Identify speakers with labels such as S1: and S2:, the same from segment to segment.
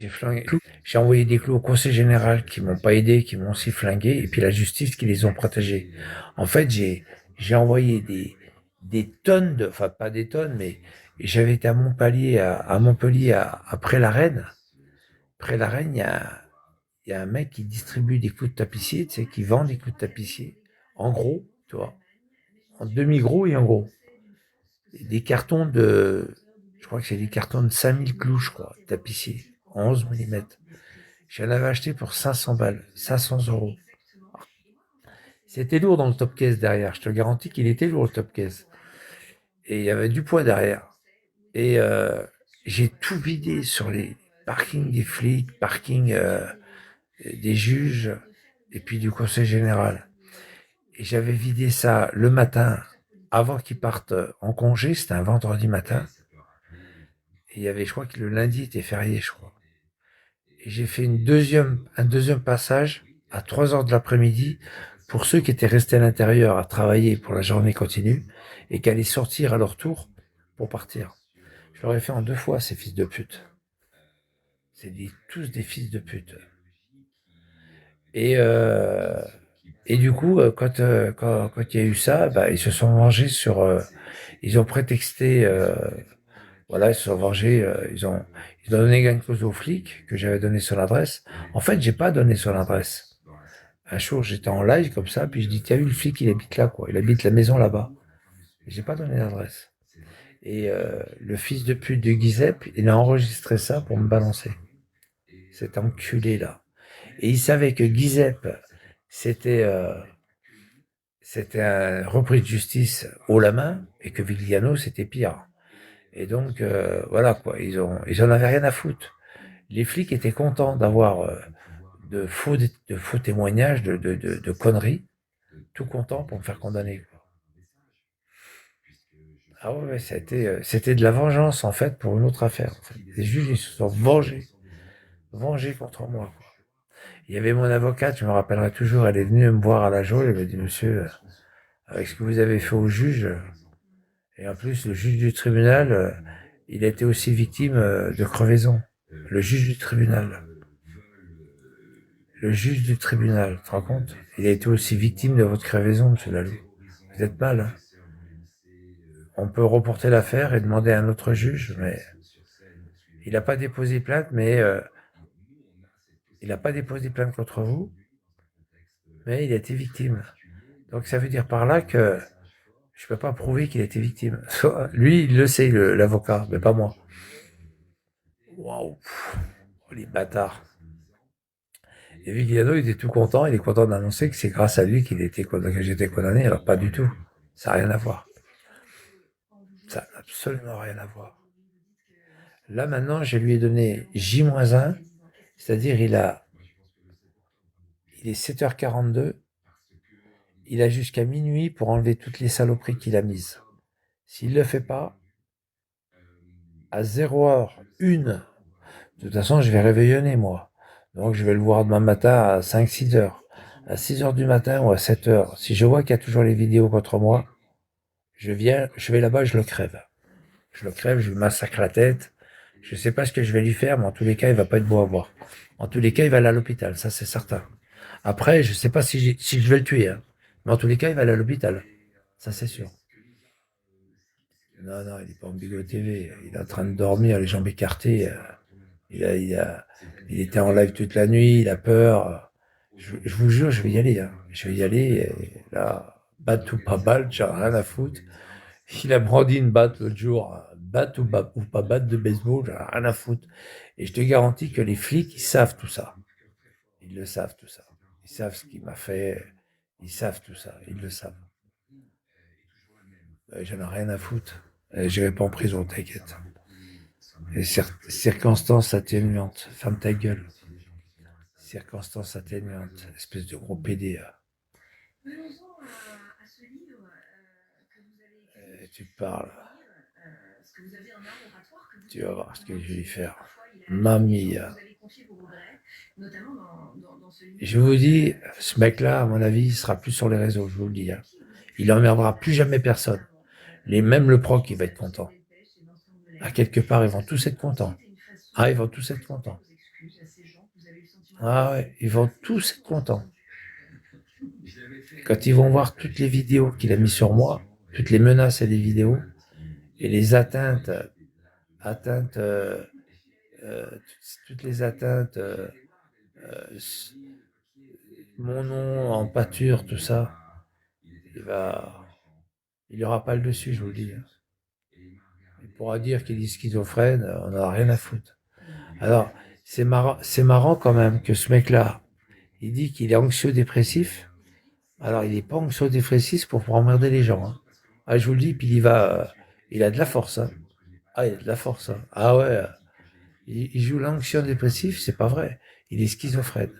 S1: J'ai envoyé des clous au conseil général qui m'ont pas aidé, qui m'ont aussi flingué, et puis la justice qui les ont protégés. En fait, j'ai envoyé des tonnes de, enfin pas des tonnes, mais j'avais été à Montpellier, après la Reine. Après la Reine, il y a un mec qui distribue des clous de tapissier, tu sais, qui vend des clous de tapissier. En gros, tu vois, en demi-gros et en gros. Des cartons de, je crois que c'est des cartons de 5000 clous, je crois, tapissier, en 11 millimètres. J'en avais acheté pour 500 balles, 500 €. C'était lourd dans le top case derrière, je te garantis qu'il était lourd le top case. Et il y avait du poids derrière. Et j'ai tout vidé sur les parkings des flics, parkings des juges, et puis du conseil général. Et j'avais vidé ça le matin, avant qu'ils partent en congé, c'était un vendredi matin. Et il y avait, je crois que le lundi était férié, je crois. Et j'ai fait un deuxième passage à 3 heures de l'après-midi pour ceux qui étaient restés à l'intérieur à travailler pour la journée continue et qui allaient sortir à leur tour pour partir. Je leur ai fait en 2 fois, ces fils de pute. Tous des fils de pute. Et, euh, et du coup, quand il y a eu ça, bah, ils se sont vengés ils ont prétexté, voilà, ils se sont vengés, ils ont donné gain de cause aux flics que j'avais donné son adresse. En fait, j'ai pas donné son adresse. Un jour, j'étais en live comme ça, puis je dis, t'as vu le flic, il habite là, quoi. Il habite la maison là-bas. J'ai pas donné l'adresse. Et le fils de pute de Giuseppe, il a enregistré ça pour me balancer. Cet enculé-là. Et il savait que Giuseppe, c'était c'était un repris de justice haut la main, et que Vigliano, c'était pire. Et donc, voilà, quoi. Ils en avaient rien à foutre. Les flics étaient contents d'avoir de faux témoignages, de conneries, tout contents pour me faire condamner, quoi. Ah ouais, ouais, c'était de la vengeance, en fait, pour une autre affaire, en fait. Les juges, ils se sont vengés contre moi, quoi. Il y avait mon avocate, je me rappellerai toujours, elle est venue me voir à la jaune, elle m'a dit, monsieur, avec ce que vous avez fait au juge, et en plus, le juge du tribunal, il a été aussi victime de crevaison. Le juge du tribunal. Le juge du tribunal, tu te rends compte? Il a été aussi victime de votre crevaison, monsieur Lalou. Vous êtes mal, hein? On peut reporter l'affaire et demander à un autre juge, mais il n'a pas déposé plainte, il n'a pas déposé plainte contre vous, mais il a été victime. Donc ça veut dire par là que je peux pas prouver qu'il a été victime. Lui, il le sait, l'avocat, mais pas moi. Waouh, oh, les bâtards. Et Vigliano, il était tout content, il est content d'annoncer que c'est grâce à lui que j'ai été condamné, alors pas du tout. Ça n'a rien à voir. Ça n'a absolument rien à voir. Là, maintenant, je lui ai donné J-1, c'est-à-dire il est 7h42, il a jusqu'à minuit pour enlever toutes les saloperies qu'il a mises. S'il ne le fait pas, à 0h01, de toute façon, je vais réveillonner, moi. Donc, je vais le voir demain matin à 5-6 heures. À 6 heures du matin ou à 7 heures. Si je vois qu'il y a toujours les vidéos contre moi, je vais là-bas, je le crève. Je le crève, je lui massacre la tête. Je sais pas ce que je vais lui faire, mais en tous les cas, il va pas être beau à voir. En tous les cas, il va aller à l'hôpital, ça c'est certain. Après, je sais pas si je vais le tuer, hein. Mais en tous les cas, il va aller à l'hôpital. Ça c'est sûr. Non, non, il est pas en Bigot TV. Il est en train de dormir, les jambes écartées. Il a, il a, il était en live toute la nuit, il a peur. Je vous jure, je vais y aller, hein. Je vais y aller, et là, batte ou pas batte, j'ai rien à foutre. Il a brandi une batte l'autre jour, batte ou pas batte de baseball, j'en ai rien à foutre. Et je te garantis que les flics, ils savent tout ça. Ils le savent tout ça. Ils savent ce qu'il m'a fait. Ils savent tout ça. Ils le savent. J'en ai rien à foutre. J'irai pas en prison, t'inquiète. Les circonstances atténuantes. Ferme ta gueule. Circonstances atténuantes. Espèce de gros PD. Tu parles. Tu vas voir ce que je vais lui faire. Mamie. Je vous dis, ce mec-là, à mon avis, il sera plus sur les réseaux, je vous le dis, hein. Il emmerdera plus jamais personne. Même le proc, il va être content. À quelque part, ils vont tous être contents. Ah, ils vont tous être contents. Ah ouais, ils vont tous être contents. Quand ils vont voir toutes les vidéos qu'il a mis sur moi, toutes les menaces et les vidéos, et les atteintes, toutes les atteintes, euh, mon nom en pâture, tout ça, il va, il aura pas le dessus, je vous le dis. Il pourra dire qu'il est schizophrène, on n'en a rien à foutre. Alors, c'est marrant quand même que ce mec-là, il dit qu'il est anxio-dépressif. Alors, il n'est pas anxio-dépressif pour emmerder les gens, hein. Ah, je vous le dis, puis il a de la force, hein. Ah, il a de la force, hein. Ah ouais, il joue l'anxio-dépressif, c'est pas vrai. Il est schizophrène.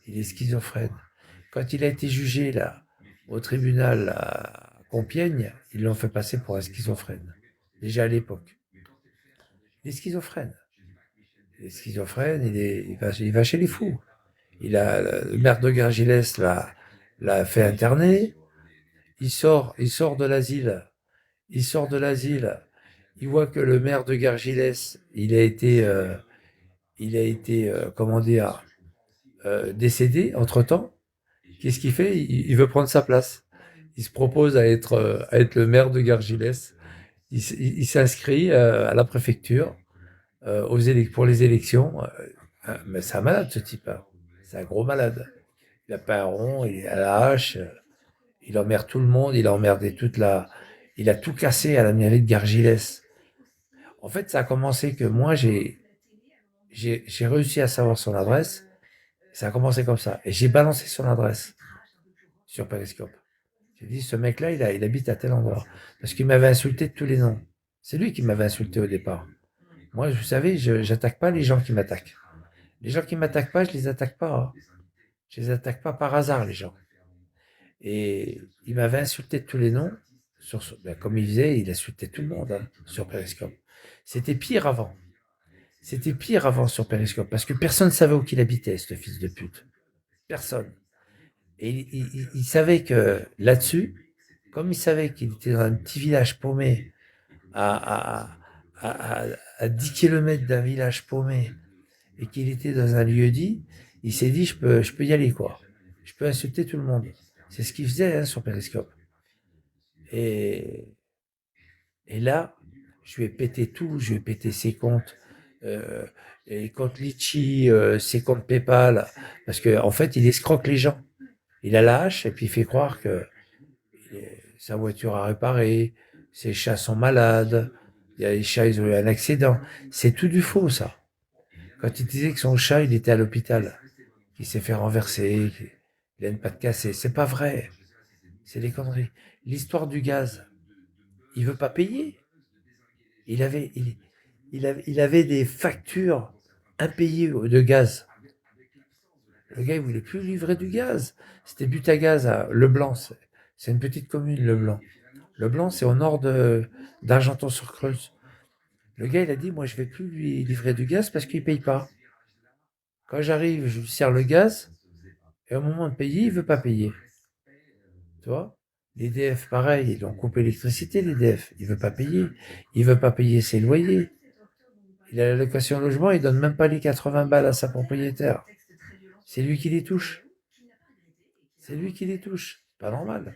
S1: Il est schizophrène. Quand il a été jugé, là, au tribunal à Compiègne, ils l'ont fait passer pour un schizophrène. Déjà à l'époque. Il est schizophrène. Il est schizophrène, il va chez les fous. Le maire de Gargilès l'a fait interner. Il sort de l'asile. Il sort de l'asile. Il voit que le maire de Gargilès, comment dire, décédé entre-temps. Qu'est-ce qu'il fait? Il veut prendre sa place. Il se propose à être le maire de Gargilès. Il s'inscrit à la préfecture pour les élections. Mais c'est un malade, ce type, hein. C'est un gros malade. Il a pas un rond, il est à la hache, il emmerde tout le monde, il a emmerdé il a tout cassé à la mairie de Gargilès. En fait, ça a commencé que moi, j'ai réussi à savoir son adresse. Ça a commencé comme ça. Et j'ai balancé son adresse sur Periscope. J'ai dit, ce mec-là, il habite à tel endroit. Parce qu'il m'avait insulté de tous les noms. C'est lui qui m'avait insulté au départ. Moi, vous savez, j'attaque pas les gens qui m'attaquent. Les gens qui m'attaquent pas, je les attaque pas, hein. Je les attaque pas par hasard, les gens. Et il m'avait insulté de tous les noms. Ben, comme il disait, il insultait tout le monde, hein, sur Periscope. C'était pire avant. C'était pire avant sur Periscope, parce que personne ne savait où qu'il habitait, ce fils de pute. Personne. Et il savait que là-dessus, comme il savait qu'il était dans un petit village paumé, à, à, à 10 km d'un village paumé, et qu'il était dans un lieu dit, il s'est dit, je peux y aller, quoi. Je peux insulter tout le monde. C'est ce qu'il faisait, hein, sur Periscope. Et, et là, je lui ai pété tout, je lui ai pété ses comptes, euh, les comptes Litchi, ses comptes PayPal, parce que en fait, il escroque les gens. Il a la hache et puis il fait croire que sa voiture a réparé, ses chats sont malades, il y a les chats, ils ont eu un accident. C'est tout du faux, ça. Quand il disait que son chat, il était à l'hôpital, qu'il s'est fait renverser, qu'il a une patte cassée, c'est pas vrai. C'est des conneries. L'histoire du gaz, il veut pas payer. Il avait, il avait des factures impayées de gaz. Le gars, il voulait plus livrer du gaz. C'était Butagaz à Leblanc. C'est une petite commune, Leblanc. Leblanc, c'est au nord d'Argenton-sur-Creuse. Le gars, il a dit, moi, je vais plus lui livrer du gaz parce qu'il paye pas. Quand j'arrive, je lui sers le gaz, et au moment de payer, il veut pas payer. Tu vois? L'EDF, pareil, ils ont coupé l'électricité, l'EDF. Il veut pas payer. Il veut pas payer ses loyers. Il a la location logement, il donne même pas les 80 balles à sa propriétaire. C'est lui qui les touche. C'est lui qui les touche. Pas normal.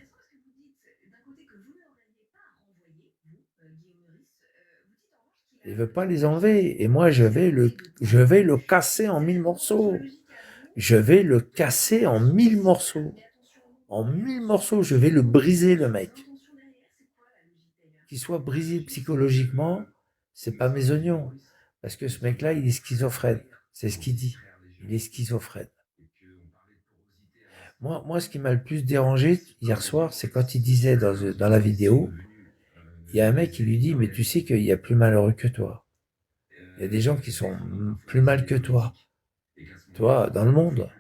S1: Il veut pas les enlever. Et moi, je vais le casser en 1000 morceaux. Je vais le casser en 1000 morceaux. En 1000 morceaux, je vais le briser, le mec. Qu'il soit brisé psychologiquement, c'est pas mes oignons. Parce que ce mec-là, il est schizophrène. C'est ce qu'il dit. Il est schizophrène. Moi, ce qui m'a le plus dérangé hier soir, c'est quand il disait dans la vidéo, il y a un mec qui lui dit, mais tu sais qu'il y a plus malheureux que toi. Il y a des gens qui sont plus mal que toi. Toi, dans le monde.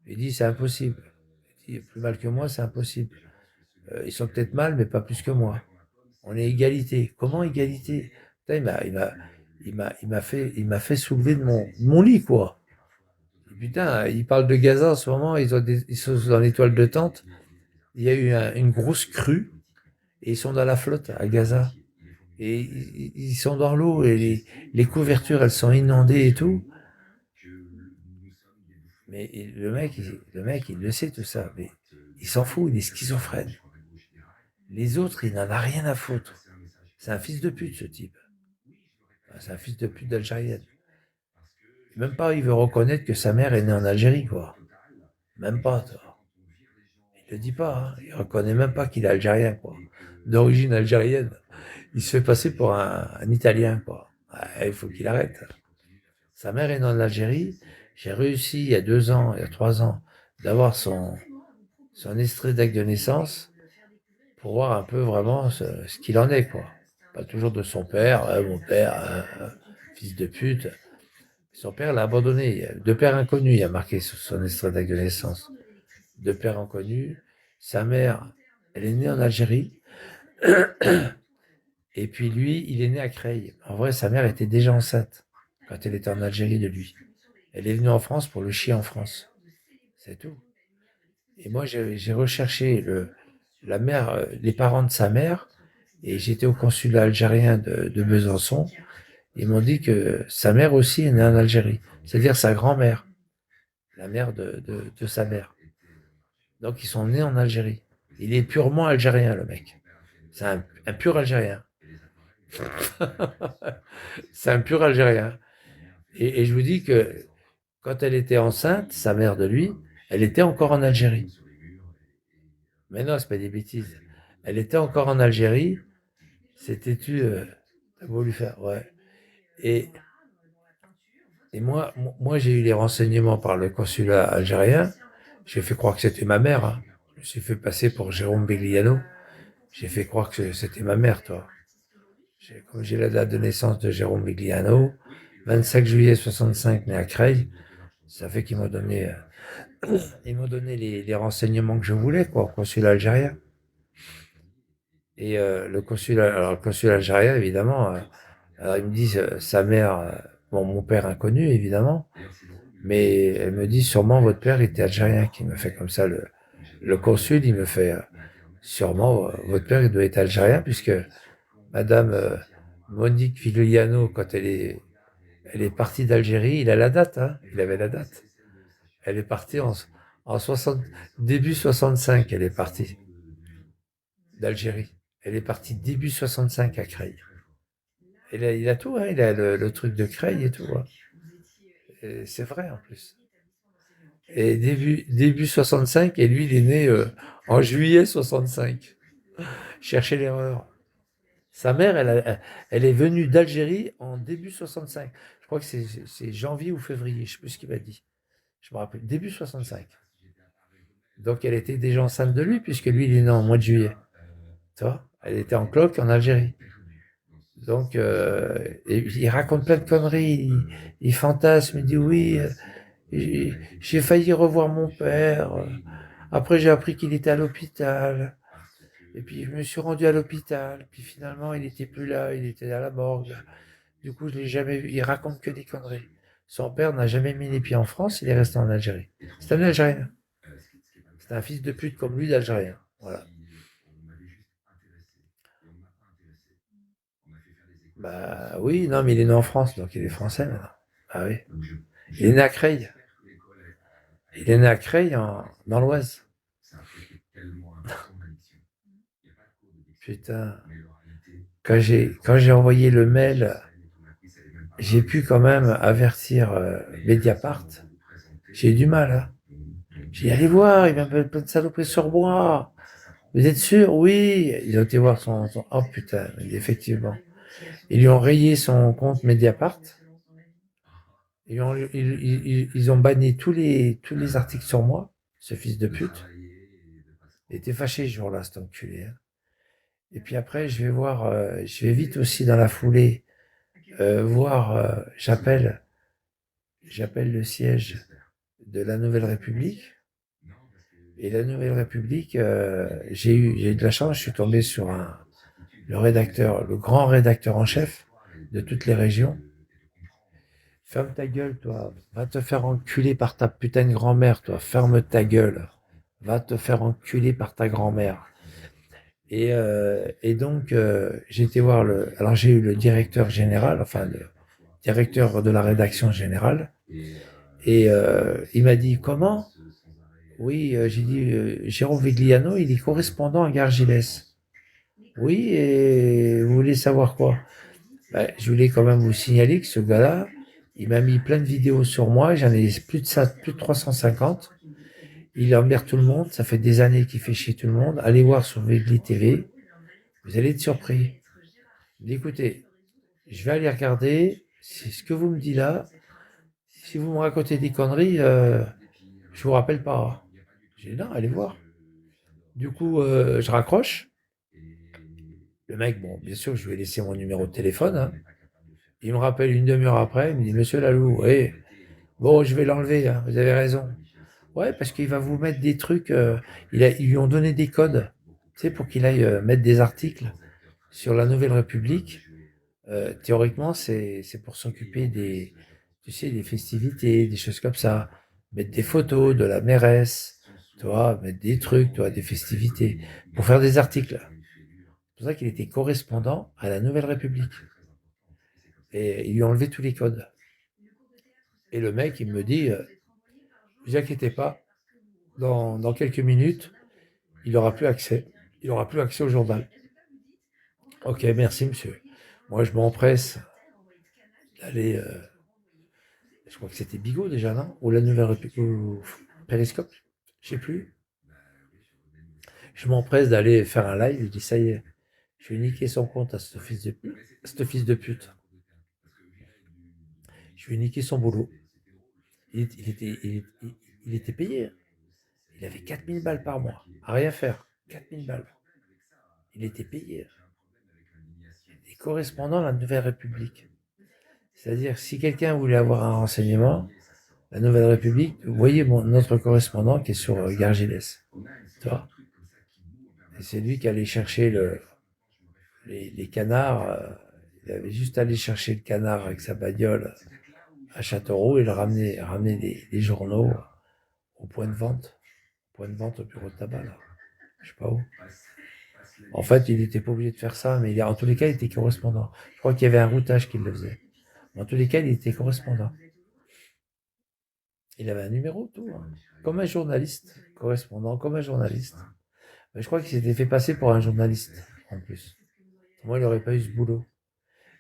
S1: Il dit, c'est impossible. Il dit, plus mal que moi, c'est impossible. Ils sont peut-être mal, mais pas plus que moi. On est égalité. Comment égalité? Putain, il m'a fait soulever de mon lit, quoi. Putain, ils parlent de Gaza en ce moment, ils sont dans l'étoile de tente. Il y a eu une grosse crue et ils sont dans la flotte à Gaza. Et ils sont dans l'eau et les couvertures, elles sont inondées et tout. Mais le mec, il le sait tout ça, mais il s'en fout, il est schizophrène. Les autres, il n'en a rien à foutre. C'est un fils de pute, ce type. C'est un fils de pute d'Algérienne. Même pas, il veut reconnaître que sa mère est née en Algérie, quoi. Même pas, toi. Il le dit pas, hein. Il reconnaît même pas qu'il est algérien, quoi. D'origine algérienne. Il se fait passer pour un Italien, quoi. Ah, il faut qu'il arrête. Sa mère est née en Algérie. J'ai réussi, il y a 2 ans, il y a 3 ans, d'avoir son extrait d'acte de naissance pour voir un peu vraiment ce qu'il en est, quoi. Pas toujours de son père, mon père, fils de pute. Son père l'a abandonné. De père inconnu, il a marqué sur son extrait d'acte de naissance. De père inconnu. Sa mère, elle est née en Algérie. Et puis lui, il est né à Creil. En vrai, sa mère était déjà enceinte quand elle était en Algérie de lui. Elle est venue en France pour le chier en France. C'est tout. Et moi, j'ai recherché la mère, les parents de sa mère, et j'étais au consulat algérien de Besançon. Ils m'ont dit que sa mère aussi est née en Algérie, c'est-à-dire sa grand-mère, la mère de sa mère. Donc ils sont nés en Algérie. Il est purement algérien, le mec. C'est un pur algérien. C'est un pur algérien. Et je vous dis que quand elle était enceinte, sa mère de lui, elle était encore en Algérie. Mais non, c'est pas des bêtises. Elle était encore en Algérie. C'était tu, t'as voulu faire, ouais. Et, et moi, j'ai eu les renseignements par le consulat algérien. J'ai fait croire que c'était ma mère, hein. Je me suis fait passer pour Jérôme Begliano. J'ai fait croire que c'était ma mère, toi. Comme j'ai la date de naissance de Jérôme Begliano, 25 juillet 65, né à Creil, ça fait ils m'ont donné les renseignements que je voulais, quoi, au consulat algérien. Et le consulat algérien, évidemment, alors ils me disent sa mère, bon, mon père inconnu, évidemment, mais elle me dit sûrement votre père était algérien, qui me fait comme ça le consul, il me fait sûrement votre père il doit être algérien puisque Madame Monique Filiano, quand elle est partie d'Algérie, il a la date, hein, il avait la date. Elle est partie en 60, début 65, elle est partie d'Algérie. Elle est partie début 65 à Creil. Il a tout, hein, il a le truc de Creil et tout, hein. Et c'est vrai en plus. Et début 65, et lui, il est né en juillet 65. Cherchez l'erreur. Sa mère, elle est venue d'Algérie en début 65. Je crois que c'est janvier ou février, je sais plus ce qu'il m'a dit. Je me rappelle, début 65. Donc elle était déjà enceinte de lui, puisque lui, il est né en mois de juillet. Tu vois, elle était en cloque en Algérie. Donc, et il raconte plein de conneries. Il fantasme, il dit oui, j'ai failli revoir mon père. Après, j'ai appris qu'il était à l'hôpital. Et puis, je me suis rendu à l'hôpital. Puis finalement, il n'était plus là, il était à la morgue. Du coup, je l'ai jamais vu. Il raconte que des conneries. Son père n'a jamais mis les pieds en France, il est resté en Algérie. C'est un Algérien. C'est un fils de pute comme lui d'Algérien. Voilà. Bah oui, non, mais il est né en France, donc il est français maintenant. Ah oui. Il est né à Creil. Il est né à Creil, dans l'Oise. Putain. Quand j'ai envoyé le mail, j'ai pu quand même avertir Mediapart. J'ai eu du mal, hein. J'ai dit, allez voir, il m'appelle plein de saloperies sur moi. Vous êtes sûr? Oui. Ils ont été voir oh putain, effectivement. Ils lui ont rayé son compte Mediapart. Ils ont banni tous les articles sur moi, ce fils de pute. Il était fâché ce jour-là, cet enculé, hein. Et puis après, je vais vite aussi dans la foulée voir, j'appelle le siège de la Nouvelle République. Et la Nouvelle République, j'ai eu de la chance, je suis tombé sur le grand rédacteur en chef de toutes les régions. Ferme ta gueule, toi. Va te faire enculer par ta putain de grand-mère, toi. Ferme ta gueule. Va te faire enculer par ta grand-mère. Et donc, j'ai été voir alors j'ai eu le directeur général, enfin le directeur de la rédaction générale, Et il m'a dit, comment? Oui, j'ai dit, Jérôme Vigliano, il est correspondant à Gargilès. Oui, et vous voulez savoir quoi? Ben, je voulais quand même vous signaler que ce gars-là, il m'a mis plein de vidéos sur moi, j'en ai plus de ça, plus de 350. Il emmerde tout le monde, ça fait des années qu'il fait chier tout le monde. Allez voir sur Vigli TV, vous allez être surpris. Il dit, écoutez, je vais aller regarder, si ce que vous me dites là, si vous me racontez des conneries, je vous rappelle pas. J'ai dit, non, allez voir. Du coup, je raccroche. Le mec, bon, bien sûr, je lui ai laissé mon numéro de téléphone, hein. Il me rappelle une demi-heure après, il me dit, Monsieur Lalou, oui, bon, je vais l'enlever, hein, vous avez raison. Ouais, parce qu'il va vous mettre des trucs, ils lui ont donné des codes, tu sais, pour qu'il aille mettre des articles sur la Nouvelle République. Théoriquement, c'est pour s'occuper des, tu sais, des festivités, des choses comme ça. Mettre des photos de la mairesse, tu vois, mettre des trucs, tu vois, des festivités, pour faire des articles. C'est pour ça qu'il était correspondant à la Nouvelle République. Et ils lui ont enlevé tous les codes. Et le mec, il me dit, vous inquiétez pas, dans quelques minutes, il aura plus accès. Il aura plus accès au journal. Ok, merci monsieur. Moi, je m'empresse d'aller, je crois que c'était Bigot déjà, non? Ou la Nouvelle République, ou Periscope, je sais plus. Je m'empresse d'aller faire un live, je dis ça y est, je vais niquer son compte à ce fils de pute. Je vais niquer son boulot. Il était payé. Il avait 4000 balles par mois, à rien faire. 4000 balles. Il était payé. Et correspondant à la Nouvelle République. C'est-à-dire, si quelqu'un voulait avoir un renseignement, la Nouvelle République, vous voyez notre correspondant qui est sur Gargilès. Tu vois? Et c'est lui qui allait chercher les canards. Il avait juste allé chercher le canard avec sa bagnole à Châteauroux et le ramener les journaux au point de vente. Au point de vente au bureau de tabac, là. Je sais pas où. En fait, il n'était pas obligé de faire ça, mais en tous les cas, il était correspondant. Je crois qu'il y avait un routage qui le faisait. En tous les cas, il était correspondant. Il avait un numéro, tout, hein. Comme un journaliste, correspondant, comme un journaliste. Mais je crois qu'il s'était fait passer pour un journaliste, en plus. Moi, il n'aurait pas eu ce boulot.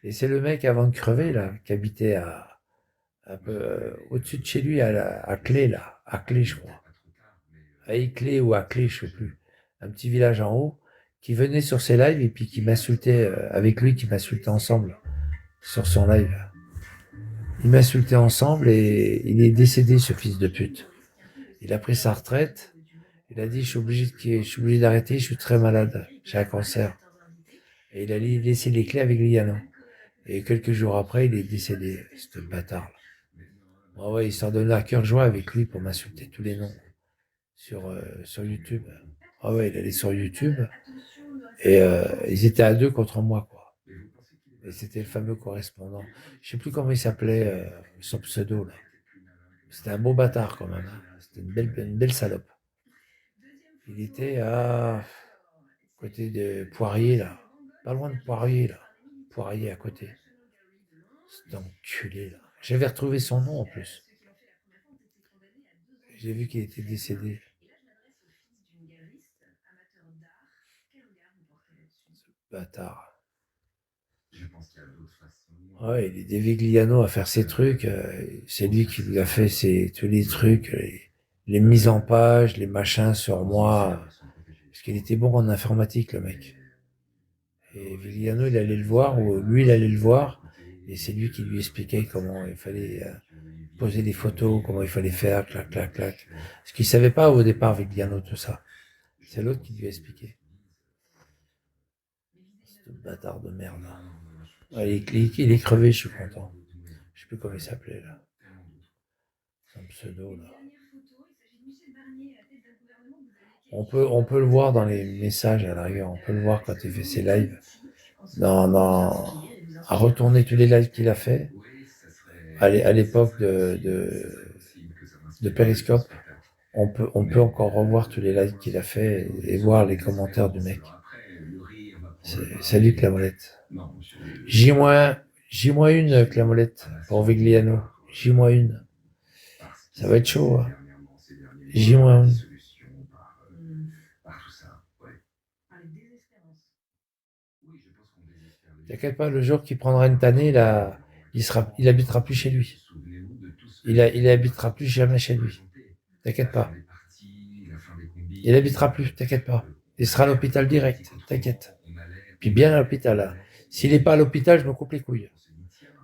S1: Et c'est le mec, avant de crever, là, qui habitait un peu au-dessus de chez lui, à Clé, là. À Clé, je crois. À Éclé ou à Clé, je sais plus. Un petit village en haut, qui venait sur ses lives et puis qui m'insultait, avec lui, qui m'insultait ensemble, sur son live. Ils m'insultaient ensemble et il est décédé, ce fils de pute. Il a pris sa retraite. Il a dit, je suis obligé d'arrêter, je suis très malade. J'ai un cancer. Et il a laissé les clés avec Liano. Et quelques jours après, il est décédé, ce bâtard-là. Ah ouais, il s'en donnait à cœur joie avec lui pour m'insulter tous les noms sur YouTube. Ah ouais, il allait sur YouTube et ils étaient à deux contre moi, quoi. Et c'était le fameux correspondant. Je sais plus comment il s'appelait, son pseudo, là. C'était un beau bâtard, quand même, hein. C'était une belle salope. Il était à côté de Poirier, là. Pas loin de Poirier, là. Poirier à côté. Cet enculé, là. J'avais retrouvé son nom, en plus. J'ai vu qu'il était décédé. Bâtard. Ouais, il est des Vigliano à faire ses trucs. C'est lui qui lui a fait tous les trucs, les mises en page, les machins sur moi. Parce qu'il était bon en informatique, le mec. Et Vigliano, il allait le voir, ou lui, il allait le voir. Et c'est lui qui lui expliquait comment il fallait poser des photos, comment il fallait faire, clac, clac, clac. Parce qu'il savait pas au départ, Vigliano, tout ça. C'est l'autre qui lui a expliqué. Ce bâtard de merde. Ouais, il est crevé, je suis content. Je sais plus comment il s'appelait, là. Un pseudo, là. On peut le voir dans les messages, à la rigueur. On peut le voir quand il fait ses lives. À retourner tous les lives qu'il a fait. À l'époque de Periscope. On peut encore revoir tous les lives qu'il a fait et voir les commentaires du mec. Salut Clamolette. J-, J-1 Clamolette pour Vigliano. J-1. Ça va être chaud. Hein. J-1. T'inquiète pas, le jour qu'il prendra une tannée, là, il habitera plus chez lui. Il habitera plus jamais chez lui. T'inquiète pas. Il habitera plus, t'inquiète pas. Il sera à l'hôpital direct, t'inquiète. Puis bien à l'hôpital, là. S'il n'est pas à l'hôpital, je me coupe les couilles.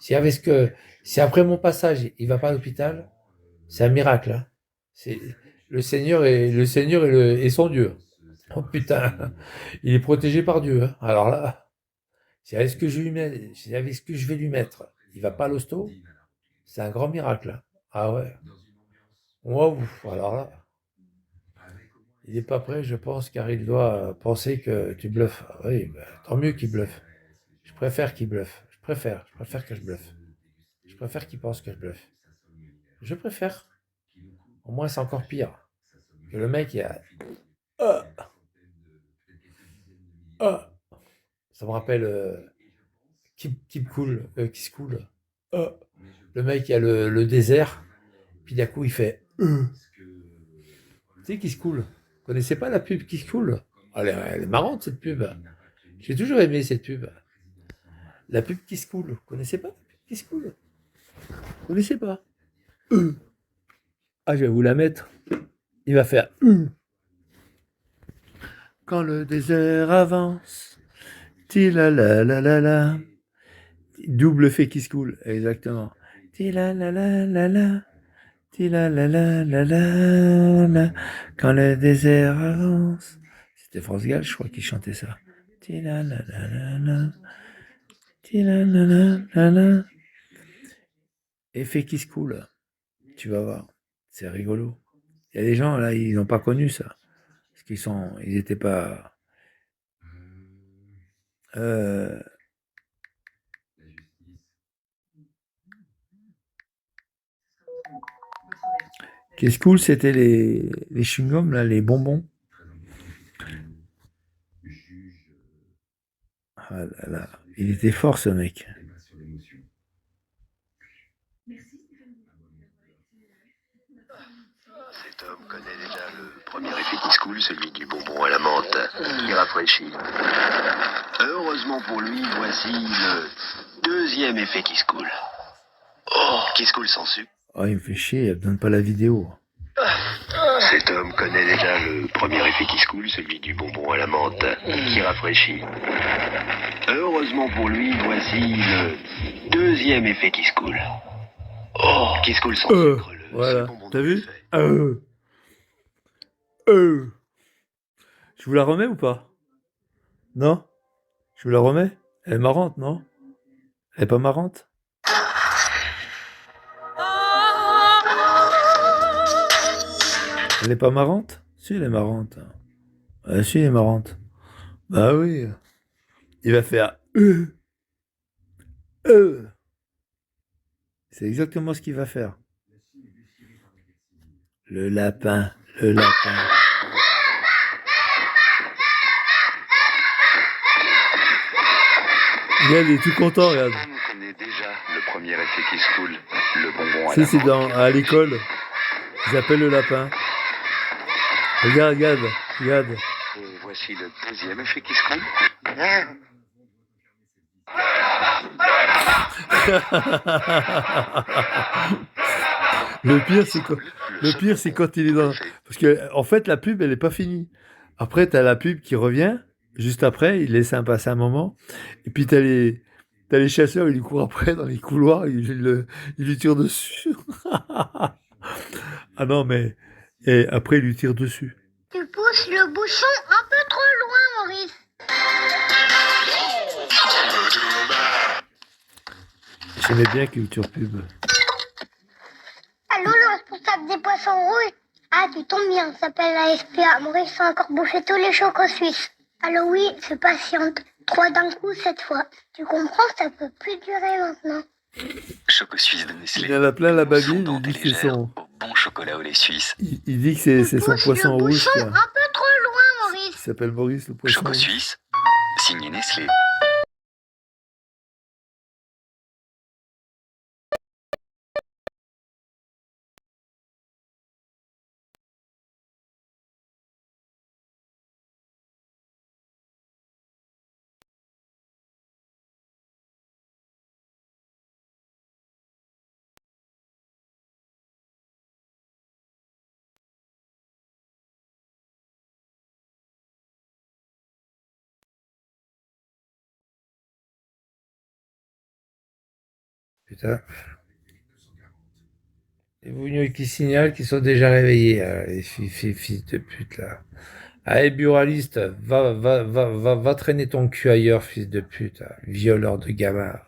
S1: Si, avec ce que, si après mon passage, il va pas à l'hôpital, c'est un miracle. Hein. C'est, le Seigneur est son Dieu. Oh putain, il est protégé par Dieu. Hein. Alors là, c'est avec ce que je lui mets, c'est avec ce que je vais lui mettre. Il va pas à l'hosto, c'est un grand miracle. Hein. Ah ouais. Waouh, alors là, il n'est pas prêt, je pense, car il doit penser que tu bluffes. Ah oui, bah, tant mieux qu'il bluffe. Je préfère qu'il bluffe. Je préfère que je bluffe. Je préfère qu'il pense que je bluffe. Je préfère. Au moins, c'est encore pire. Que le mec, il a. Ah, ah. Ça me rappelle Keep Cool, qui se coule. Ah. Le mec, il a le désert, puis d'un coup, il fait. Tu sais, qui se coule. Vous connaissez pas la pub qui se coule? Elle est marrante, cette pub. J'ai toujours aimé cette pub. La pub qui se coule. Vous connaissez pas la pub qui se coule? Vous connaissez pas? Ah, je vais vous la mettre. Il va faire. Quand le désert avance. Ti la la la la la. Double fait qui se coule, exactement. Ti la la la la la. Ti la la la la la la. Quand le désert avance. C'était France Gall, je crois, qui chantait ça. Ti la la la la la. Ti la la la la la. Effet qui se coule. Tu vas voir. C'est rigolo. Il y a des gens, là, ils n'ont pas connu ça. Parce ils étaient pas. Euh, Qu'est-ce cool, c'était les chewing-gums, là, les bonbons. Ah là là, il était fort ce mec.
S2: Cet homme connaît déjà le premier effet qui se coule, celui du bonbon à la menthe, qui rafraîchit. Heureusement pour lui, voici le deuxième effet qui se coule. Oh, qui se coule sans sucre.
S1: Oh, il me fait chier, il ne donne pas la vidéo.
S2: Cet homme connaît déjà le premier effet qui se coule, celui du bonbon à la menthe, qui rafraîchit. Heureusement pour lui, voici le deuxième effet qui se coule. Oh, qui se coule sans sucre.
S1: Voilà, t'as vu? Je vous la remets ou pas? Non? Je vous la remets? Elle est marrante, non? Elle est pas marrante? Elle est pas marrante? Si, elle est marrante. Ah, si, elle est marrante. Bah oui. Il va faire. Euh. C'est exactement ce qu'il va faire. Le lapin, le lapin. Regarde, il est tout content, regarde.
S2: On connaît déjà le premier effet qui se coule, le bonbon à
S1: Si,
S2: la
S1: c'est
S2: menthe.
S1: à l'école. Ils appellent le lapin. Regarde, regarde, regarde.
S2: Et voici le deuxième effet qui se coule.
S1: Le pire, c'est quand il est dans. Parce que, en fait, la pub, elle n'est pas finie. Après, tu as la pub qui revient. Juste après, il laisse passer un moment. Et puis, t'as les chasseurs, ils lui courent après dans les couloirs. Ils lui tirent dessus. Ah non, mais. Et après, il lui tire dessus.
S3: Tu pousses le bouchon un peu trop loin, Maurice.
S1: J'aimais bien Culture Pub.
S3: Allô, le responsable des poissons rouges? Ah, tu tombes bien, ça s'appelle la SPA. Maurice a encore bouffé tous les chocos suisses. Alors oui, c'est patiente. 3 d'un coup cette fois. Tu comprends, ça peut plus durer maintenant.
S2: Choco suisse de Nestlé.
S1: Il y en a plein la babine, il
S2: Fondante
S1: dit
S2: et
S1: que c'est
S2: légère,
S1: son.
S2: au bon chocolat au lait suisse.
S1: Il dit que c'est son
S3: Pousse
S1: poisson
S3: le
S1: rouge.
S3: bouchon
S1: Qui
S3: un peu trop loin, Maurice.
S1: s'appelle Maurice le poisson
S2: Choco
S1: rouge.
S2: suisse, signé Nestlé.
S1: Putain. Et vous qui signalent qu'ils sont déjà réveillés, les fils de pute, là. Allez, buraliste, va traîner ton cul ailleurs, fils de pute, violeur de gamin.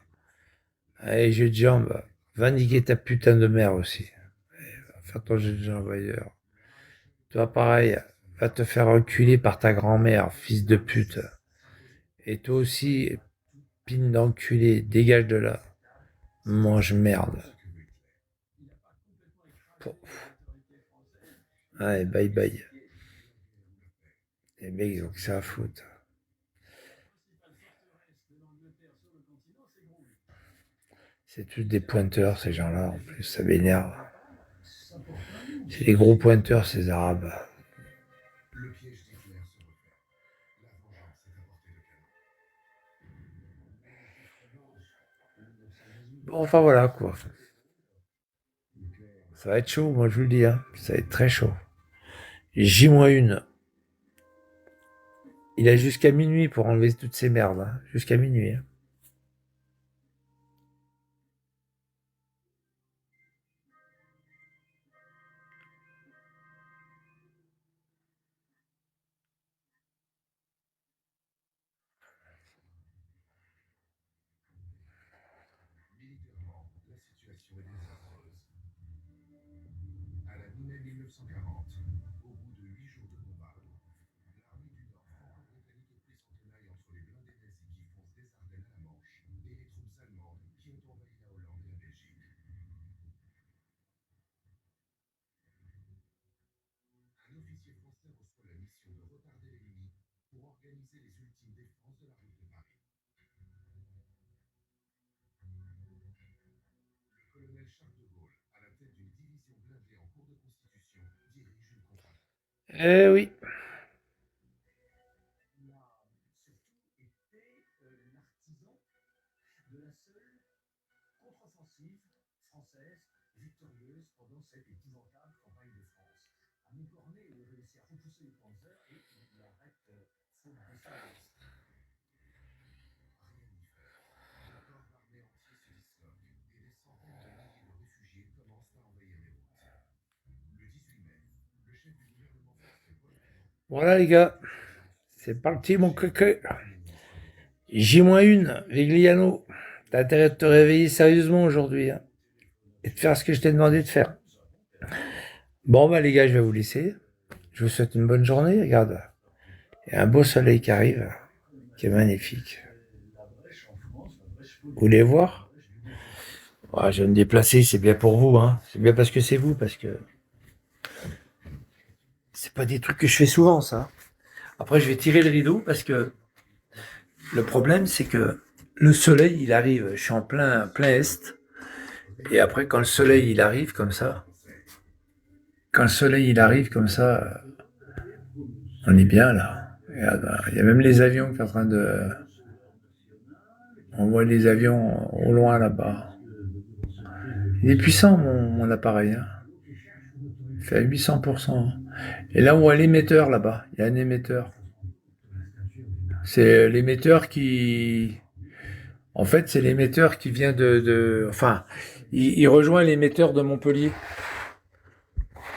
S1: Allez, jeu de jambes, va niquer ta putain de mère aussi. Va faire ton jeu de jambes ailleurs. Toi, pareil, va te faire enculer par ta grand-mère, fils de pute. Et toi aussi, pine d'enculé, dégage de là. Mange merde. Allez, bye bye. Les mecs, ils ont que ça à foutre. C'est tous des pointeurs, ces gens-là, en plus, ça m'énerve. C'est des gros pointeurs, ces Arabes. Bon, enfin voilà, quoi. Ça va être chaud, moi je vous le dis, hein. Ça va être très chaud. J-1. Il a jusqu'à minuit pour enlever toutes ces merdes, hein. Jusqu'à minuit. Hein. Eh oui. Voilà les gars, c'est parti mon cocu. J-1, Vigliano. T'as intérêt de te réveiller sérieusement aujourd'hui, hein, et de faire ce que je t'ai demandé de faire. Bon bah les gars, je vais vous laisser. Je vous souhaite une bonne journée, regarde. Il y a un beau soleil qui arrive, qui est magnifique. Vous voulez voir? Ouais, je vais me déplacer, c'est bien pour vous, hein. C'est bien parce que c'est vous, parce que c'est pas des trucs que je fais souvent, ça. Après, je vais tirer le rideau parce que le problème, c'est que le soleil, il arrive. Je suis en plein est. Et après, quand le soleil, il arrive comme ça, on est bien là. Regarde, il y a même les avions qui sont en train de. On voit les avions au loin là-bas. Il est puissant, mon appareil. Hein. Il fait à 800%. Et là, on voit l'émetteur là-bas. Il y a un émetteur. C'est l'émetteur qui. En fait, c'est l'émetteur qui vient enfin, il rejoint l'émetteur de Montpellier.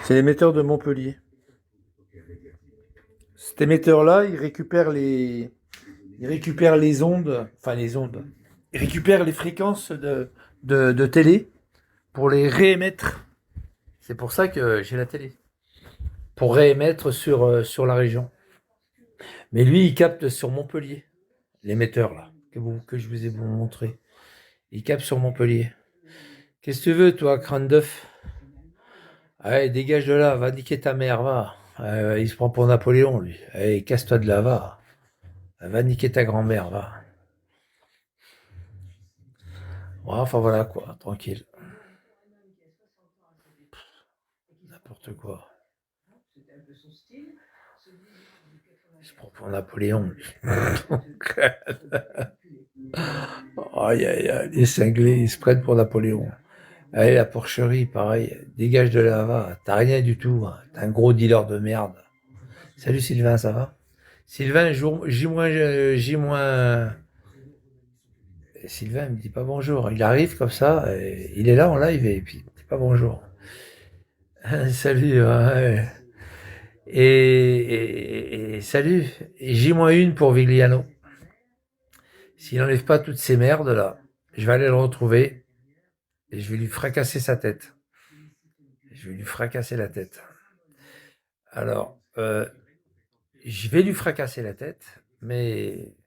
S1: C'est l'émetteur de Montpellier. Cet émetteur-là, il récupère les ondes, enfin les ondes. Il récupère les fréquences de télé pour les réémettre. C'est pour ça que j'ai la télé. Pour réémettre sur la région. Mais lui, il capte sur Montpellier. L'émetteur, là, que je vous ai montré. Il capte sur Montpellier. Qu'est-ce que tu veux, toi, crâne d'œuf? Allez, dégage de là, va niquer ta mère, va. Il se prend pour Napoléon, lui. Allez, casse-toi de là, va. Va niquer ta grand-mère, va. Ouais, enfin voilà, quoi, tranquille. N'importe quoi. Il se prend pour Napoléon, lui. Aïe, aïe, aïe, les cinglés, ils se prennent pour Napoléon. Allez, la porcherie, pareil, dégage de là, va. T'as rien du tout, hein. T'es un gros dealer de merde. Salut Sylvain, ça va? Sylvain, J-, Et Sylvain me dit pas bonjour. Il arrive comme ça, et il est là en live et puis il me dit pas bonjour. Salut, ouais. Et salut. Et J-1 pour Vigliano. S'il n'enlève pas toutes ces merdes là, je vais aller le retrouver et je vais lui fracasser sa tête. Je vais lui fracasser la tête. Alors, je vais lui fracasser la tête, mais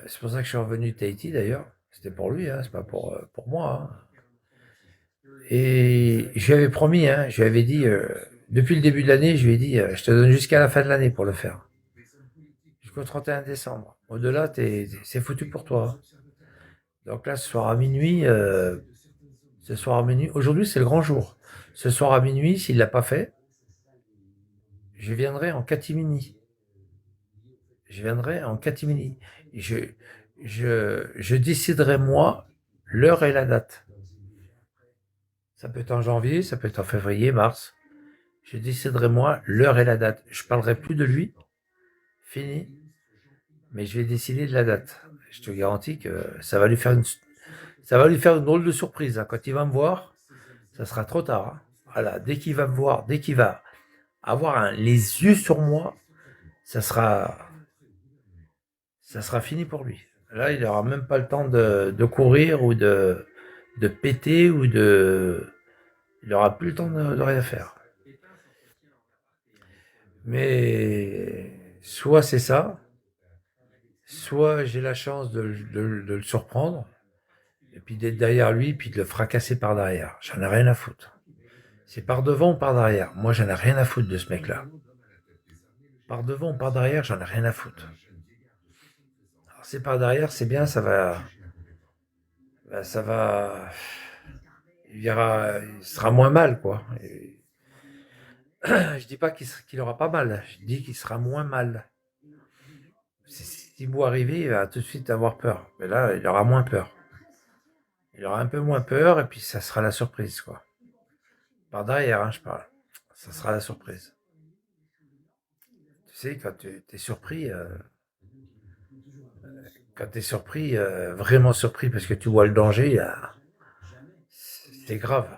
S1: c'est pour ça que je suis revenu de Tahiti d'ailleurs. C'était pour lui, hein, c'est pas pour moi. Hein. Et je lui avais promis, hein, je lui avais dit, depuis le début de l'année, je lui ai dit, je te donne jusqu'à la fin de l'année pour le faire. Jusqu'au 31 décembre. Au-delà, c'est foutu pour toi. Donc là, ce soir à minuit, aujourd'hui c'est le grand jour. Ce soir à minuit, s'il l'a pas fait, je viendrai en catimini. Je viendrai en catimini. Je déciderai moi l'heure et la date. Ça peut être en janvier, ça peut être en février, mars. Je déciderai moi l'heure et la date. Je parlerai plus de lui. Fini. Mais je vais décider de la date. Je te garantis que ça va lui faire une drôle de surprise. Hein. Quand il va me voir, ça sera trop tard. Hein. Voilà. Dès qu'il va me voir, dès qu'il va avoir les yeux sur moi, ça sera fini pour lui. Là, il n'aura même pas le temps de courir ou de péter ou de... Il n'aura plus le temps de rien faire. Mais soit c'est ça, soit j'ai la chance de le surprendre, et puis d'être derrière lui, puis de le fracasser par derrière. J'en ai rien à foutre. C'est par devant ou par derrière. Moi, j'en ai rien à foutre de ce mec-là. Par devant ou par derrière, j'en ai rien à foutre. Alors, c'est par derrière, c'est bien, ça va... ça va... il sera moins mal, quoi. Et je dis pas qu'il aura pas mal, je dis qu'il sera moins mal. S'il voit arriver, il va tout de suite avoir peur. Mais là, il aura moins peur. Il aura un peu moins peur, et puis ça sera la surprise, quoi. Par derrière, hein, je parle. Ça sera la surprise. Tu sais, quand tu es surpris, vraiment surpris parce que tu vois le danger, c'est grave.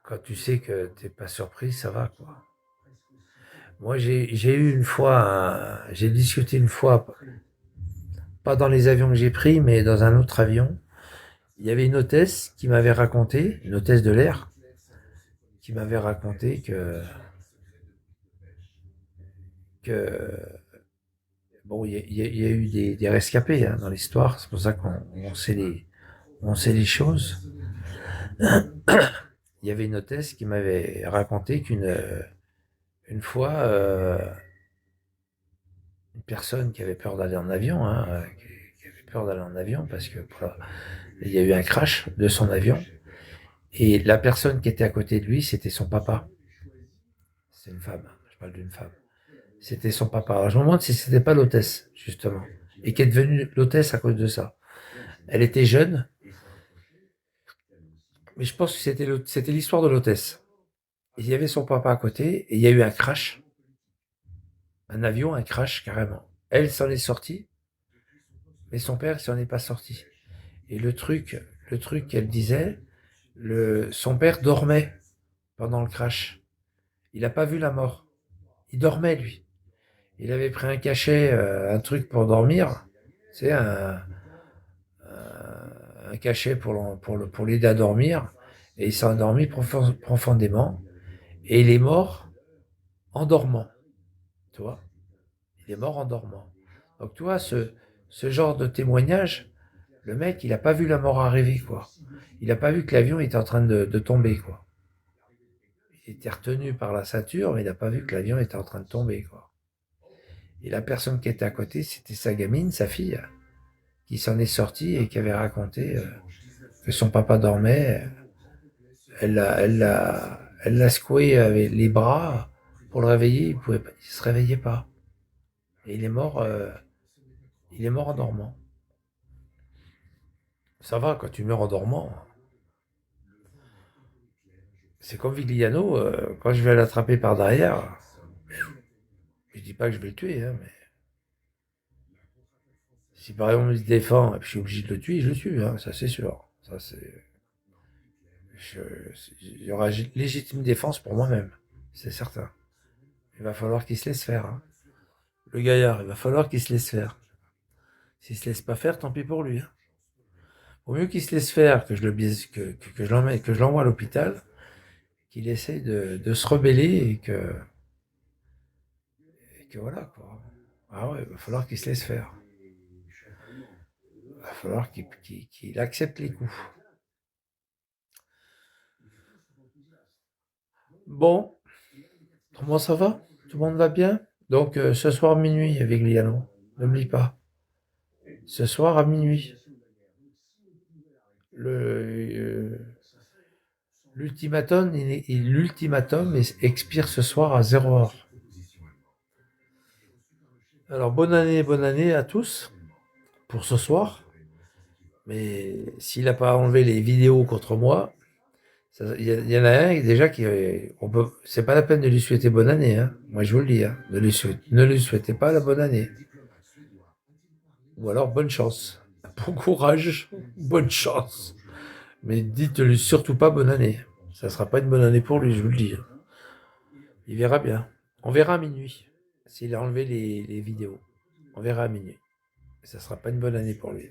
S1: Quand tu sais que t'es pas surpris, ça va, quoi. Moi, j'ai eu une fois, j'ai discuté une fois, pas dans les avions que j'ai pris, mais dans un autre avion. Il y avait une hôtesse qui m'avait raconté, une hôtesse de l'air, qui m'avait raconté que bon, il y a eu des rescapés hein, dans l'histoire. C'est pour ça qu'on sait les choses. Il y avait une hôtesse qui m'avait raconté une fois, une personne qui avait peur d'aller en avion, hein, qui avait peur d'aller en avion parce que il y a eu un crash de son avion. Et la personne qui était à côté de lui, c'était son papa. C'est une femme. Je parle d'une femme. C'était son papa. Alors je me demande si c'était pas l'hôtesse, justement. Et qui est devenue l'hôtesse à cause de ça. Elle était jeune, mais je pense que c'était l'histoire de l'hôtesse. Il y avait son papa à côté, et il y a eu un crash. Un avion, un crash, carrément. Elle s'en est sortie, mais son père s'en est pas sorti. Et le truc qu'elle disait, son père dormait pendant le crash. Il n'a pas vu la mort. Il dormait, lui. Il avait pris un cachet, un truc pour dormir. C'est un cachet pour l'aider à dormir. Et il s'est endormi profondément. Et il est mort en dormant. Tu vois? Il est mort en dormant. Donc, tu vois, ce genre de témoignage, le mec, il n'a pas vu la mort arriver, quoi. Il n'a pas vu que l'avion était en train de tomber, quoi. Il était retenu par la ceinture, mais il n'a pas vu que l'avion était en train de tomber, quoi. Et la personne qui était à côté, c'était sa gamine, sa fille, qui s'en est sortie et qui avait raconté que son papa dormait. Elle l'a secoué avec les bras pour le réveiller. Il se réveillait pas. Et il est mort en dormant. Ça va, quand tu meurs en dormant. C'est comme Vigliano, quand je vais l'attraper par derrière, je dis pas que je vais le tuer, hein, mais Si par exemple il se défend et puis je suis obligé de le tuer, je le tue, hein, ça c'est sûr. Ça c'est, je- il y aura légitime défense pour moi-même, c'est certain. Il va falloir qu'il se laisse faire, hein. Le gaillard, il va falloir qu'il se laisse faire. S'il se laisse pas faire, tant pis pour lui, hein. Vaut mieux qu'il se laisse faire, que je le biaise, que je l'emmène, que je l'envoie à l'hôpital, qu'il essaye de se rebeller et que voilà, quoi. Ah ouais, il va falloir qu'il se laisse faire. Il va falloir qu'il accepte les coups. Bon, comment ça va? Tout le monde va bien? Donc, ce soir minuit avec Liano. N'oublie pas. Ce soir à minuit. Le, l'ultimatum expire ce soir à 0 heure. Alors, bonne année à tous pour ce soir. Mais s'il n'a pas enlevé les vidéos contre moi, il y en a un déjà qui, c'est pas la peine de lui souhaiter bonne année, hein. Moi, je vous le dis, hein. Ne lui souhaitez pas la bonne année. Ou alors, bonne chance. Bon courage, bonne chance. Mais dites-lui surtout pas bonne année. Ça sera pas une bonne année pour lui, je vous le dis. Il verra bien. On verra à minuit. S'il a enlevé les vidéos. On verra à minuit. Ça sera pas une bonne année pour lui.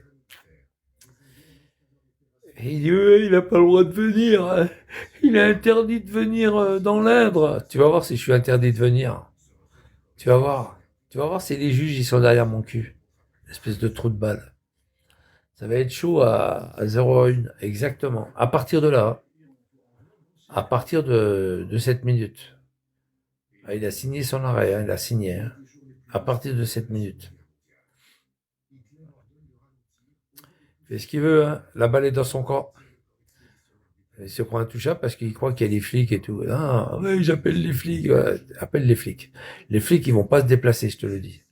S1: Et il dit, ouais, il n'a pas le droit de venir, hein. Il est interdit de venir dans l'Indre. Tu vas voir si je suis interdit de venir. Tu vas voir. Tu vas voir si les juges ils sont derrière mon cul. Espèce de trou de balle. Ça va être chaud à 0h01. Exactement. À partir de là. À partir de cette minute. Ah, il a signé son arrêt, hein, il a signé, hein. À partir de cette minute. Il fait ce qu'il veut, hein. La balle est dans son camp. Il se croit intouchable parce qu'il croit qu'il y a des flics et tout. Ah, ouais, j'appelle les flics. Ouais, appelle les flics. Les flics, ils vont pas se déplacer, je te le dis.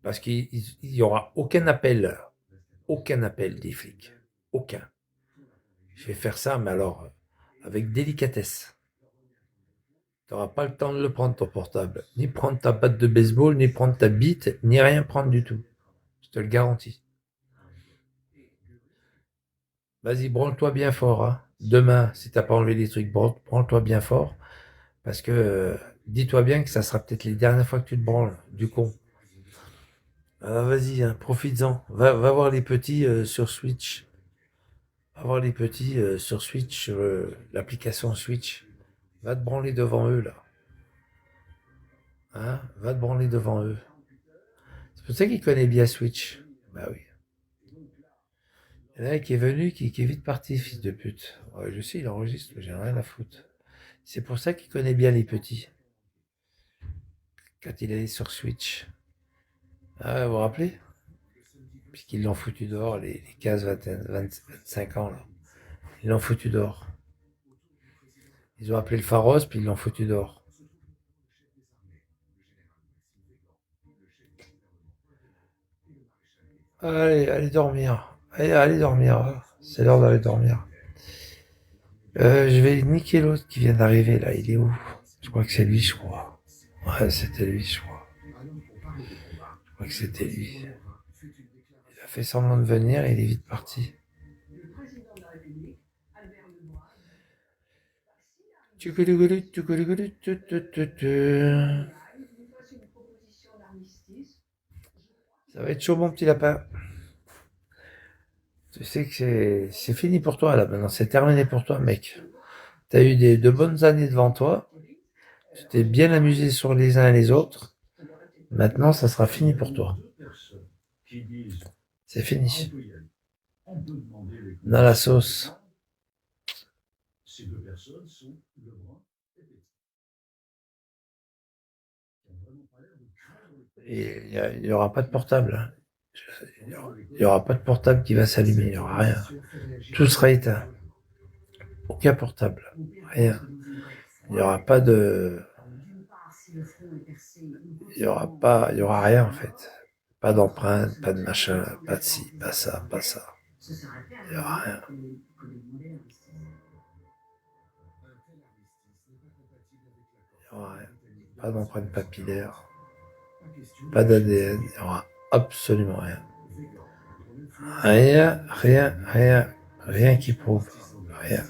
S1: Parce qu'il y aura aucun appel. Aucun appel des flics. Aucun. Je vais faire ça, mais alors, avec délicatesse. Tu n'auras pas le temps de le prendre, ton portable. Ni prendre ta batte de baseball, ni prendre ta bite, ni rien prendre du tout. Je te le garantis. Vas-y, branle-toi bien fort, hein. Demain, si t'as pas enlevé les trucs, branle-toi bien fort. Parce que dis-toi bien que ça sera peut-être les dernières fois que tu te branles, du con. Ah, vas-y, hein, profites-en. Va voir les petits sur Switch. Va voir les petits sur Switch, sur l'application Switch. Va te branler devant eux, là. Hein? Va te branler devant eux. C'est pour ça qu'il connaît bien Switch. Bah oui. Il y en a un qui est venu, qui est vite parti, fils de pute. Ouais, je sais, il enregistre, mais j'ai rien à foutre. C'est pour ça qu'il connaît bien les petits. Quand il est sur Switch. Ah, vous vous rappelez? Puisqu'ils l'ont foutu dehors, les 15, 25 ans, là. Ils l'ont foutu dehors. Ils ont appelé le Pharos, puis ils l'ont foutu dehors. Allez, allez dormir. Allez dormir. C'est l'heure d'aller dormir. Je vais niquer l'autre qui vient d'arriver, là. Il est où? Je crois que c'est lui, je crois. Ouais, c'était lui, je crois. Je crois que c'était lui. Il a fait semblant de venir et il est vite parti. Ça va être chaud, mon petit lapin. Tu sais que c'est fini pour toi, là, maintenant. C'est terminé pour toi, mec. T'as eu de bonnes années devant toi. Tu t'es bien amusé sur les uns et les autres. Maintenant, ça sera fini pour toi. C'est fini. Dans la sauce. Et il y aura pas de portable, hein. Il y aura pas de portable qui va s'allumer. Il y aura rien. Tout sera éteint. Aucun portable. Rien. Il y aura pas de, il y aura rien, en fait. Pas d'empreinte, pas de machin, pas de ci, pas ça, pas ça. Il y aura rien. Il y aura rien. Pas d'empreinte papillaire. Pas d'ADN. Il y aura absolument rien. Rien qui prouve. Rien.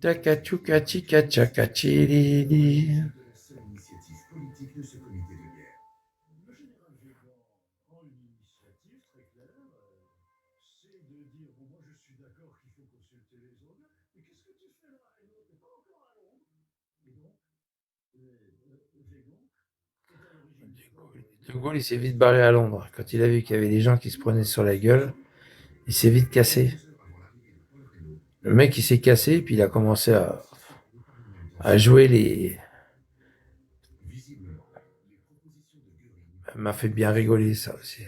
S1: Takachuka chika chaka chiriri. De Gaulle, il s'est vite barré à Londres. Quand il a vu qu'il y avait des gens qui se prenaient sur la gueule, il s'est vite cassé. Le mec, il s'est cassé, puis il a commencé à jouer les... Ça m'a fait bien rigoler, ça aussi.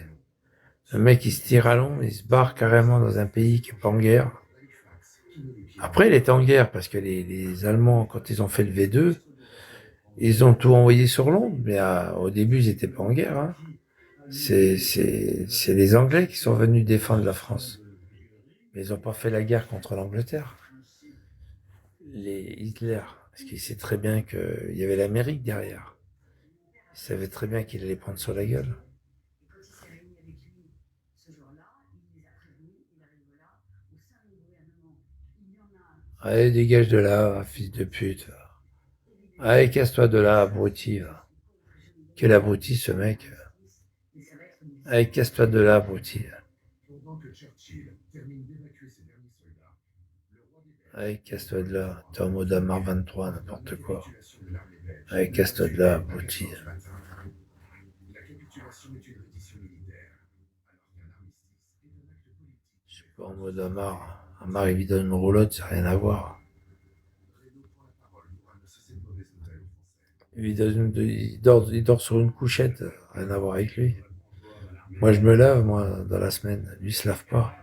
S1: Le mec, il se tire à Londres, il se barre carrément dans un pays qui est pas en guerre. Après, il était en guerre, parce que les Allemands, quand ils ont fait le V2, ils ont tout envoyé sur Londres, mais au début, ils étaient pas en guerre. Hein. C'est les Anglais qui sont venus défendre la France. Mais ils n'ont pas fait la guerre contre l'Angleterre. Les Hitler, parce qu'il sait très bien qu'il y avait l'Amérique derrière. Il savait très bien qu'il allait prendre sur la gueule. Allez, dégage de là, fils de pute. Allez, casse-toi de là, abruti. Quel abruti, ce mec. Allez, casse-toi de là, abruti. Allez, casse-toi de là. T'es en mode Amar 23, n'importe quoi. Allez, casse-toi de là, abruti. Je suis pas en mode Amar. Amar, il lui donne une roulotte, ça n'a rien à voir. Il dort sur une couchette, rien à voir avec lui. Moi, je me lave, moi, dans la semaine. Lui, il se lave pas.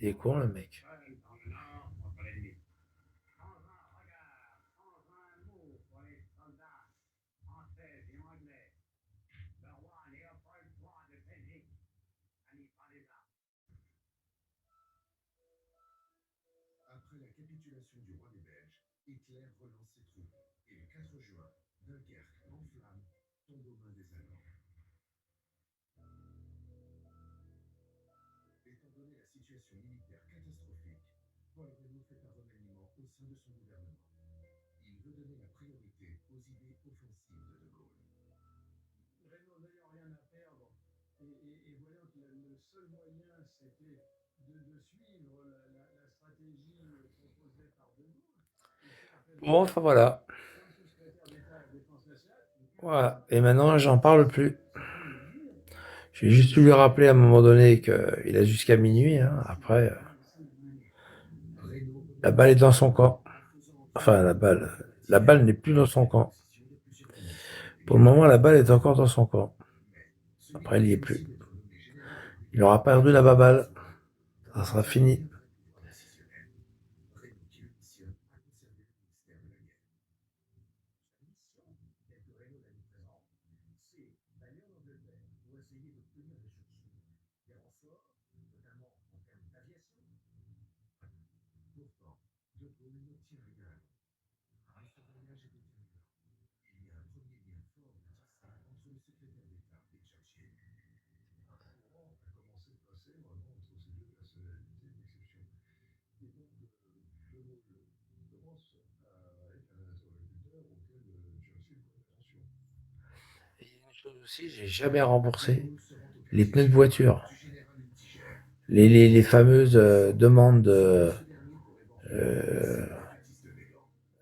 S1: Il est con, le mec. Bon, enfin voilà. Voilà. Et maintenant, j'en parle plus. J'ai juste dû lui rappeler à un moment donné qu'il a jusqu'à minuit. Hein. Après, la balle est dans son camp. Enfin, la balle n'est plus dans son camp. Pour le moment, la balle est encore dans son camp. Après, il n'y est plus. Il aura perdu la baballe. Ça sera fini. Et il y a une chose aussi, j'ai jamais remboursé les pneus de voiture. Les fameuses demandes euh,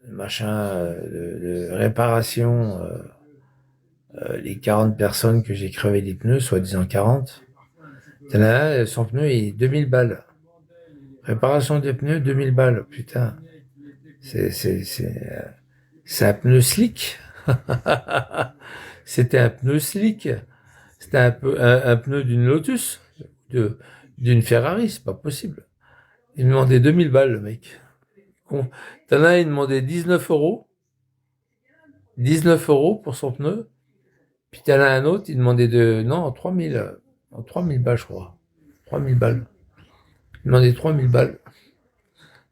S1: machin de réparation, les 40 personnes que j'ai crevé les pneus, soi-disant 40. T'en as un, son pneu est 2000 balles. Réparation des pneus, 2000 balles. Putain. C'est un pneu slick. C'était un pneu slick. C'était un pneu d'une Lotus, d'une Ferrari, c'est pas possible. Il demandait 2000 balles, le mec. T'en as un, il demandait 19 euros. 19 euros pour son pneu. Puis t'en as un autre, il demandait non, 3000 balles, je crois. 3000 balles. Il demandait 3000 balles.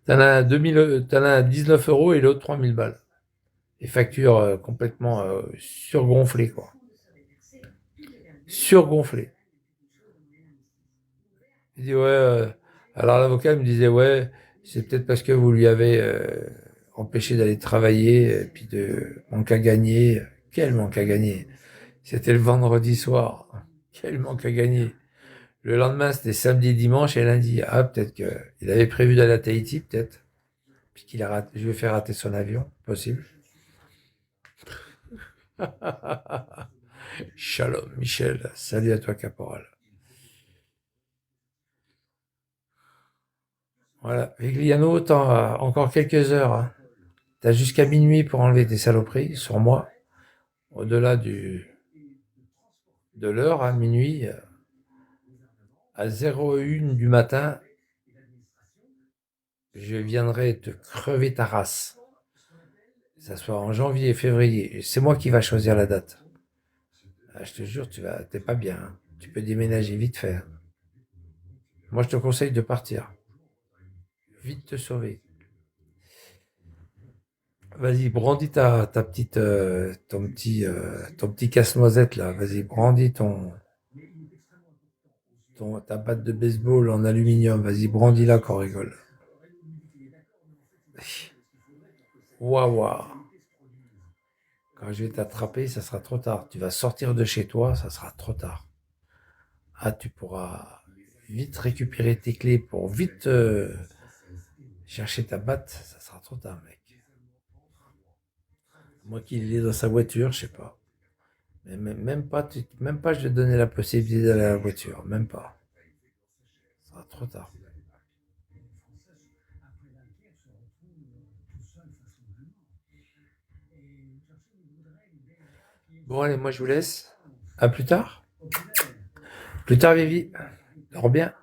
S1: T'en as un 19 euros et l'autre 3000 balles. Les factures complètement surgonflées, quoi. Surgonflées. Il dit, ouais. Alors l'avocat me disait, ouais, c'est peut-être parce que vous lui avez empêché d'aller travailler, et puis de manque à gagner. Quel manque à gagner? C'était le vendredi soir. Quel manque à gagner. Le lendemain, c'était samedi, dimanche et lundi. Ah, peut-être qu'il avait prévu d'aller à Tahiti, peut-être. Puis qu'il a raté, je lui ai fait rater son avion. Possible. Shalom, Michel. Salut à toi, caporal. Voilà. Vigliano, t'as encore quelques heures. Hein. T'as jusqu'à minuit pour enlever tes saloperies sur moi. Au-delà de l'heure, à minuit, à 01 du matin, je viendrai te crever ta race. Que ça soit en janvier, février. C'est moi qui va choisir la date. Ah, je te jure, t'es pas bien. Hein. Tu peux déménager vite fait. Hein. Moi, je te conseille de partir. Vite te sauver. Vas-y, brandis ta petite, ton petit casse-noisette là. Vas-y, brandis ta batte de baseball en aluminium. Vas-y, brandis-la qu'on rigole. Waouh, waouh. Quand je vais t'attraper, ça sera trop tard. Tu vas sortir de chez toi, ça sera trop tard. Ah, tu pourras vite récupérer tes clés pour vite chercher ta batte, ça sera trop tard, mec. Moi qu'il est dans sa voiture, je sais pas. Mais même pas, je vais te donner la possibilité d'aller à la voiture. Même pas. Ça sera trop tard. Bon, allez, moi je vous laisse. À plus tard. Plus tard, Vivi. Dors bien.